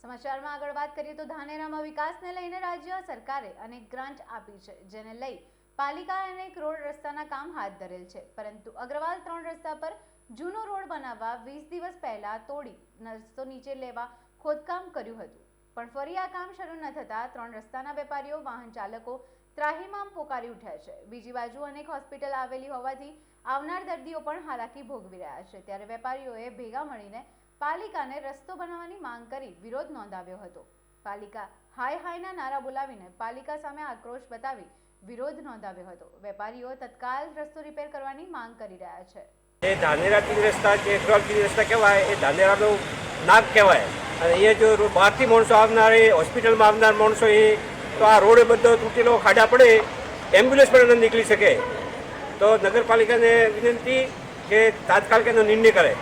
સમાચારમાં આગળ વાત કરીએ તો ધાનેરામાં વિકાસને લઈને રાજ્ય સરકારે અનેક ગ્રાન્ટ આપી છે, જેને લઈ પાલિકાએ અનેક રોડ રસ્તાના કામ હાથ ધરેલ છે, પરંતુ અગ્રવાલ 3 રસ્તા પર જૂનો રોડ બનાવવા 20 દિવસ પહેલા તોડી રસ્તો નીચે લેવા ખોદકામ કર્યું હતું, પણ ફરી આ કામ શરૂ ન થતા 3 રસ્તાના વેપારીઓ વાહન ચાલકો ત્રાહિમામ પોકારી ઉઠ્યા છે। બીજી બાજુ અનેક હોસ્પિટલ આવેલી હોવાથી આવનાર દર્દીઓ પણ હાલાકી ભોગવી રહ્યા છે, ત્યારે વેપારીઓએ ભેગા મળીને પાલિકાને રસ્તો બનાવવાની માંગ કરી વિરોધ નોંધાવ્યો હતો। પાલિકા હાય હાયના નારા બોલાવીને પાલિકા સામે આક્રોશ બતાવી વિરોધ નોંધાવ્યો હતો। વેપારીઓ તત્કાલ રસ્તો રિપેર કરવાની માંગ કરી રહ્યા છે। એ ધાનેરા ત્રીજ રસ્તા જે અગ્રવાલ ત્રીજ રસ્તા કહેવાય, એ ધાનેરાનો નાક કહેવાય, અને અહીંયા જો બહારથી માણસો આવનાર, એ હોસ્પિટલમાં આવનાર માણસો, એ તો આ રોડ બધો તૂટેલો ખાડા પડે, એમ્બ્યુલન્સ પણ ન નીકળી શકે, તો નગરપાલિકાને વિનંતી કે તાત્કાલિક એનો નિર્ણય કરે।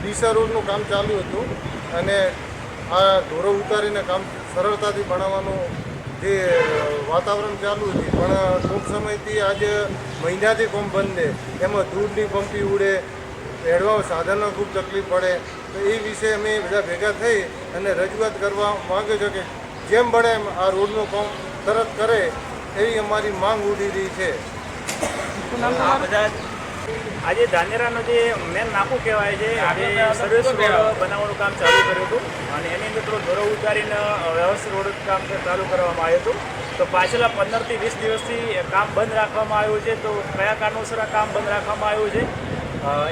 ડીસા રોડનું કામ ચાલુ હતું અને આ ઢોરો ઉતારીને કામ સરળતાથી બનાવવાનું જે વાતાવરણ ચાલુ હતું, પણ ટૂંક સમયથી આજે મહિનાથી કામ બંધ છે। એમાં દૂધની પંપી ઉડે, હેડવા સાધનો ખૂબ તકલીફ પડે, તો એ વિશે અમે બધા ભેગા થઈ અને રજૂઆત કરવા માગે છે કે જેમ બને એમ આ રોડનું કામ તરત કરે એવી અમારી માંગ ઉડી રહી છે। આજે ધાનેરાનો જે મેન નાકું કહેવાય છે, જે સર્વિસ રોડ બનાવવાનું કામ ચાલુ કર્યું હતું અને એની અંદર થોડો ધોરો ઉતારીને વ્યવસ્થિત રોડ કામ ચાલુ કરવામાં આવ્યું હતું, તો પાછલા 15 થી 20 દિવસથી કામ બંધ રાખવામાં આવ્યું છે। તો કયા કારણોસર આ કામ બંધ રાખવામાં આવ્યું છે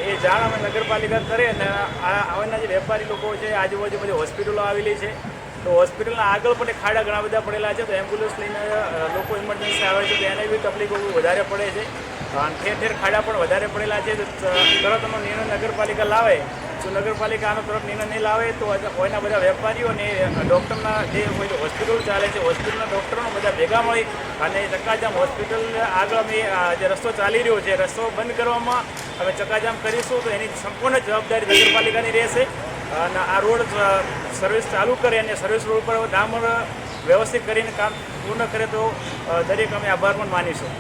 એ જાણ અમે નગરપાલિકા કરે, અને આવાના જે વેપારી લોકો છે, આજુબાજુ બધી હોસ્પિટલો આવેલી છે, તો હોસ્પિટલના આગળ પણ ખાડા ઘણા બધા પડેલા છે, તો એમ્બ્યુલન્સ લઈને લોકો ઇમરજન્સી આવે છે, તો એને બી તકલીફો વધારે પડે છે, ઠેર ઠેર ખાડા પણ વધારે પડેલા છે। તો તરતનો નિર્ણય નગરપાલિકા લાવે, જો નગરપાલિકા આનો તરત નિર્ણય નહીં લાવે તો કોઈના બધા વેપારીઓને ડૉક્ટરના જે કોઈ હોસ્પિટલ ચાલે છે, હોસ્પિટલના ડૉક્ટરોને બધા ભેગા મળી અને ચક્કાજામ હોસ્પિટલ આગળ અમે જે રસ્તો ચાલી રહ્યો છે, રસ્તો બંધ કરવામાં અમે ચક્કાજામ કરીશું, તો એની સંપૂર્ણ જવાબદારી નગરપાલિકાની રહેશે અને આ રોડ સર્વિસ ચાલુ કરે અને સર્વિસ રોડ પર ડામર વ્યવસ્થિત કરીને કામ પૂર્ણ કરે તો દરેક અમે આભાર પણ માનીશું।